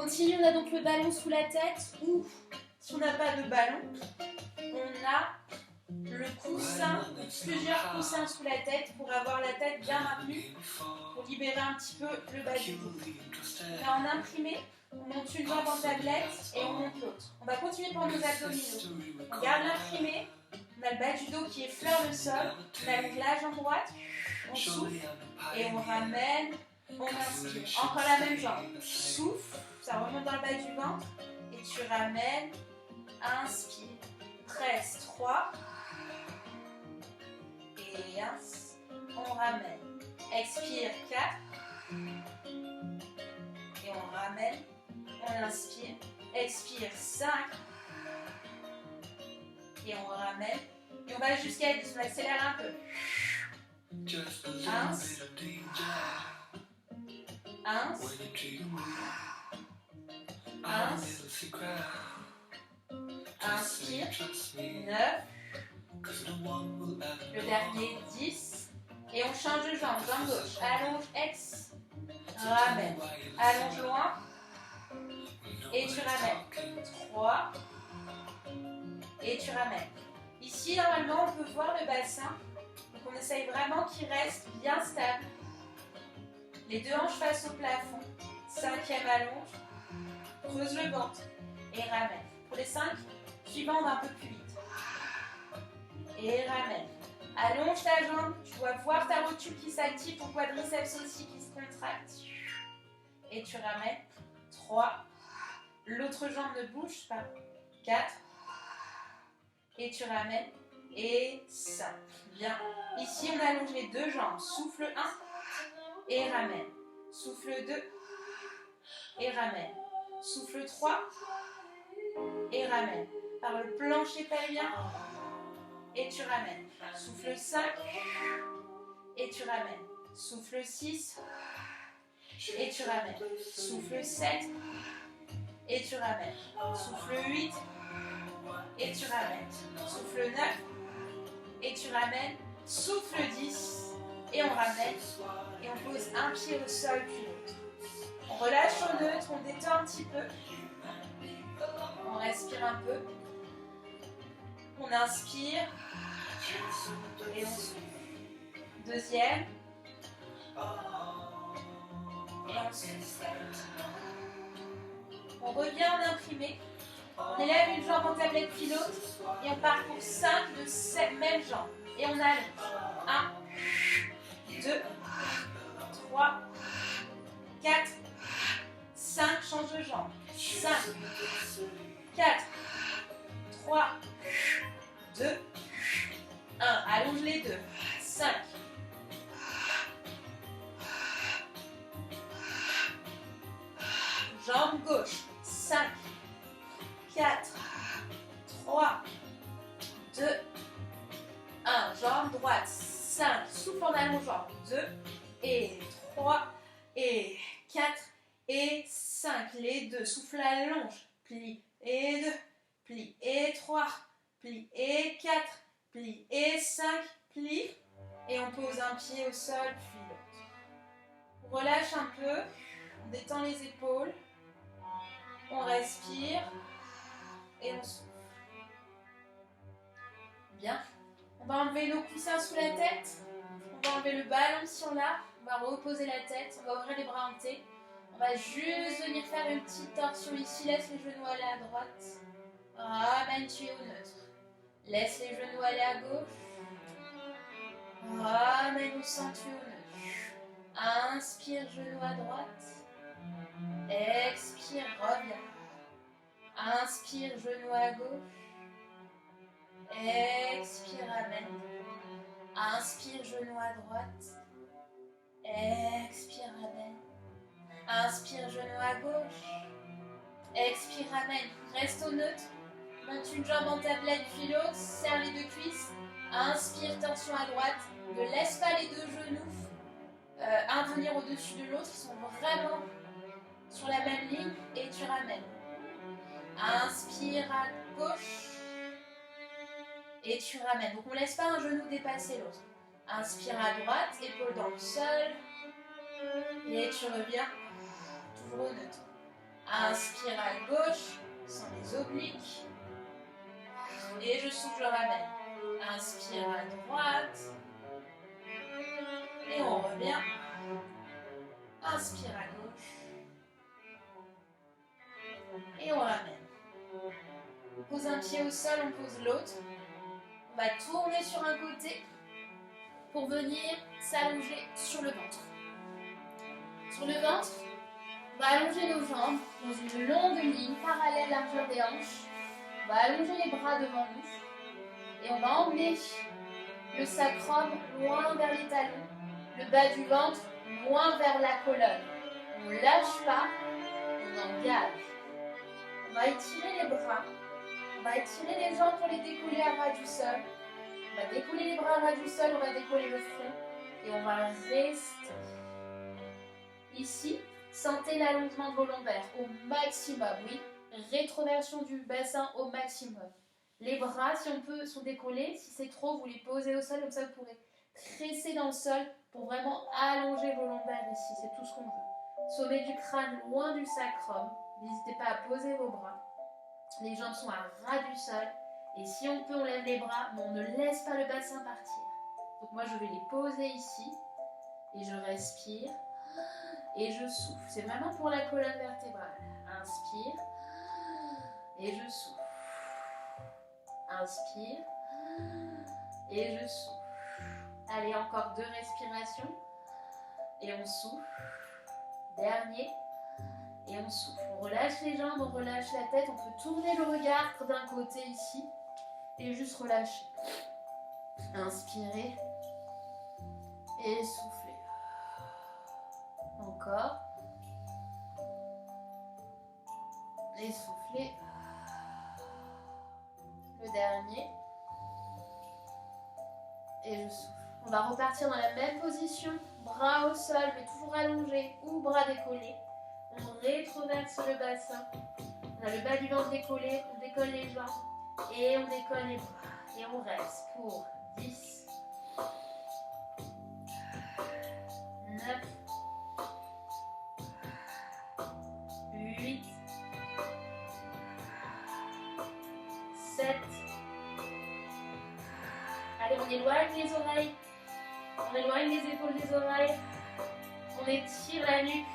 continue, on a donc le ballon sous la tête, ou si on n'a pas de ballon, on a le coussin, plusieurs coussins sous la tête pour avoir la tête bien maintenue, pour libérer un petit peu le bas du dos. Là, en imprimé, on monte une jambe en tablette et on monte l'autre. On va continuer pour nos abdominaux. On garde l'imprimé, on a le bas du dos qui effleure le sol, on allonge la jambe droite, on souffle et on ramène, on inspire. Encore la même jambe, souffle, ça remonte dans le bas du ventre et tu ramènes, inspire, presse 3 et on ramène, expire 4 et on ramène, on inspire, expire 5 et on ramène et on va jusqu'à 10, on accélère un peu. 1, inspire, 9, le dernier 10 et on change de jambe, jambe gauche, allonge, ramène, allonge loin et tu ramènes, 3 et tu ramènes. Ici normalement on peut voir le bassin, donc on essaye vraiment qu'il reste bien stable, les deux hanches face au plafond, 5e allonge, creuse le ventre et ramène. Pour les 5 suivants on va un peu plus vite. Et ramène. Allonge ta jambe, tu dois voir ta rotule qui s'active, ton quadriceps aussi qui se contracte. Et tu ramènes. 3. L'autre jambe ne bouge pas. 4. Et tu ramènes. Et 5. Bien. Ici, on allonge les deux jambes. Souffle 1 et ramène. Souffle 2 et ramène. Souffle 3 et ramène. Par le plancher pelvien. Et tu ramènes. Souffle 5 et tu ramènes. Souffle 6 et tu ramènes. Souffle 7 et tu ramènes. Souffle 8 et tu ramènes. Souffle 9 et tu ramènes. Souffle 10 et on ramène. Et on pose un pied au sol puis l'autre. On relâche au neutre, on détend un petit peu. On respire un peu. On inspire et on souffle. Deuxième. Et on souffle. On revient en imprimé. On élève une jambe en tablette puis l'autre. Et on part pour 5 de cette même jambe. Et on allonge. 1, 2, 3, 4, 5. Change de jambe. 5, 4, 3, 2, 1. Allonge les deux. 5. Jambe gauche. 5, 4, 3, 2, 1. Jambe droite. 5. Souffle en allongeant. 2 et 3 et 4 et 5. Les deux. Souffle allonge. Plie et 2. Plie et 3. Plie et 4. Plie et 5. Plie. Et on pose un pied au sol puis l'autre. On relâche un peu. On détend les épaules. On respire. Et on souffle. Bien. On va enlever nos coussins sous la tête. On va enlever le ballon si on l'a. On va reposer la tête. On va ouvrir les bras hantés. On va juste venir faire une petite torsion ici. Laisse les genoux aller à droite. Ramène tu es au neutre. Laisse les genoux aller à gauche. Ramène au centre au neutre. Inspire, genoux à droite. Expire, reviens. Inspire, genoux à gauche. Expire, ramène. Inspire, genoux à droite. Expire, ramène. Inspire, genoux à gauche. Expire, ramène. Reste au neutre. Monte une jambe en tablette puis l'autre. Serre les deux cuisses. Inspire, torsion à droite. Ne laisse pas les deux genoux un venir au-dessus de l'autre. Ils sont vraiment sur la même ligne. Et tu ramènes. Inspire à gauche. Et tu ramènes. Donc on ne laisse pas un genou dépasser l'autre. Inspire à droite, épaule dans le sol. Et tu reviens toujours au neutre. Inspire à gauche, sans les obliques. Et je souffle, je ramène. Inspire à droite. Et on revient. Inspire à gauche. Et on ramène. On pose un pied au sol, on pose l'autre. On va tourner sur un côté pour venir s'allonger sur le ventre. Sur le ventre, on va allonger nos jambes dans une longue ligne parallèle à la largeur des hanches. On va allonger les bras devant nous et on va emmener le sacrum loin vers les talons, le bas du ventre loin vers la colonne. On ne lâche pas, on engage. On va étirer les bras, on va étirer les jambes pour les décoller à ras du sol. On va décoller les bras à ras du sol, on va décoller le front et on va rester. Ici, sentez l'allongement de vos lombaires au maximum, oui. Rétroversion du bassin au maximum. Les bras, si on peut, sont décollés. Si c'est trop, vous les posez au sol, comme ça vous pourrez tresser dans le sol pour vraiment allonger vos lombaires ici. C'est tout ce qu'on veut. Sommet du crâne, loin du sacrum. N'hésitez pas à poser vos bras. Les jambes sont à ras du sol. Et si on peut, on lève les bras, mais on ne laisse pas le bassin partir. Donc moi, je vais les poser ici. Et je respire. Et je souffle. C'est vraiment pour la colonne vertébrale. Inspire. Et je souffle. Inspire. Et je souffle. Allez, encore 2 respirations. Et on souffle. Dernier. Et on souffle. On relâche les jambes, on relâche la tête. On peut tourner le regard d'un côté ici. Et juste relâcher. Inspirez. Et soufflez. Encore. Et soufflez. Le dernier. Et je souffle. On va repartir dans la même position. Bras au sol, mais toujours allongés ou bras décollés. On rétroverse le bassin. On a le bas du ventre décollé. On décolle les jambes. Et on décolle les bras. Et on reste pour 10, 9, 8, 7. Allez, on éloigne les oreilles. On éloigne les épaules des oreilles. On étire la nuque.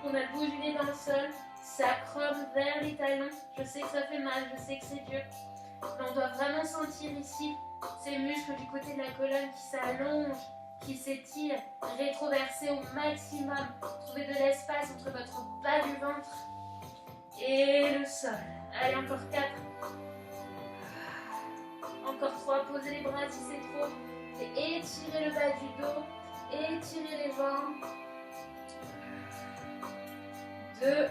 On a le bout du nez dans le sol. Sacrum vers les talons. Je sais que ça fait mal, je sais que c'est dur. Mais on doit vraiment sentir ici ces muscles du côté de la colonne qui s'allongent, qui s'étirent, rétroversés au maximum. Trouvez de l'espace entre votre bas du ventre et le sol. Allez, encore 4. Encore 3. Posez les bras si c'est trop. Et étirez le bas du dos. Étirez les jambes. 2.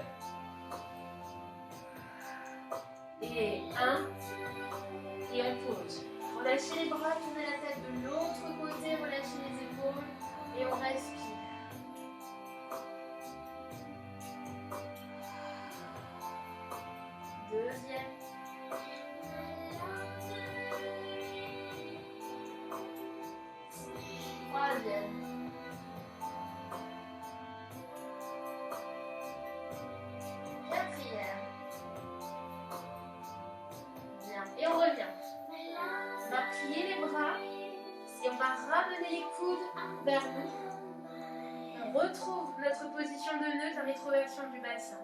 Et 1. Et on pose. Relâchez les bras, tournez la tête de l'autre côté, relâchez les épaules et on respire. Deuxième. Troisième. Quatrième. Bien. Et on revient. On va plier les bras et on va ramener les coudes vers nous. On retrouve notre position de nœud, la rétroversion du bassin.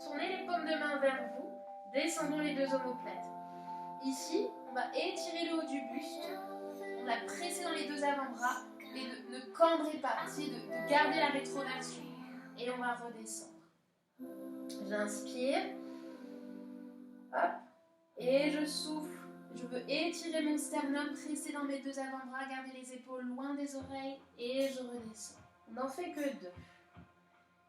Tournez les paumes de main vers vous. Descendons les 2 omoplates. Ici, on va étirer le haut du buste. On va presser dans les 2 avant-bras. Et ne cambrez pas. Essayez de garder la rétroversion. Et on va redescendre. J'inspire. Hop. Et je souffle. Je veux étirer mon sternum, presser dans mes 2 avant-bras, garder les épaules loin des oreilles et je redescends. On n'en fait que 2.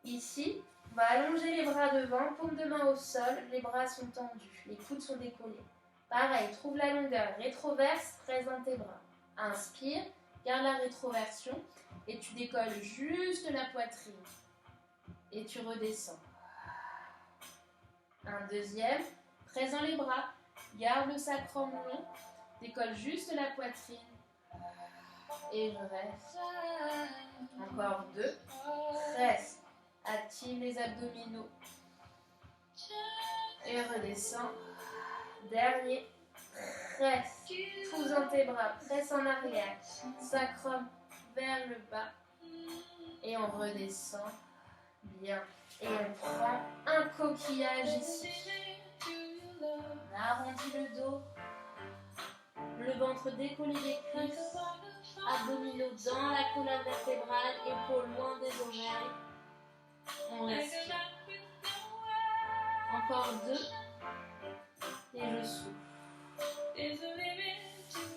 Ici, on va allonger les bras devant, paume de main au sol, les bras sont tendus, les coudes sont décollés. Pareil, trouve la longueur, rétroverse, presse dans tes bras. Inspire, garde la rétroversion et tu décolles juste la poitrine. Et tu redescends. Un deuxième, presse dans les bras. Garde le sacrum long, décolle juste la poitrine et je reste. Encore 2. Presse, active les abdominaux. Et redescends. Dernier. Presse. Pousse dans tes bras. Presse en arrière. Sacrum vers le bas. Et on redescend. Bien. Et on prend un coquillage ici. On arrondit le dos. Le ventre décollé des cuisses. Abdominaux dans la colonne vertébrale. Épaules loin des oreilles. On respire. Encore 2. Et je souffle.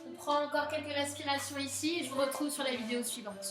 On prend encore quelques respirations ici et je vous retrouve sur la vidéo suivante.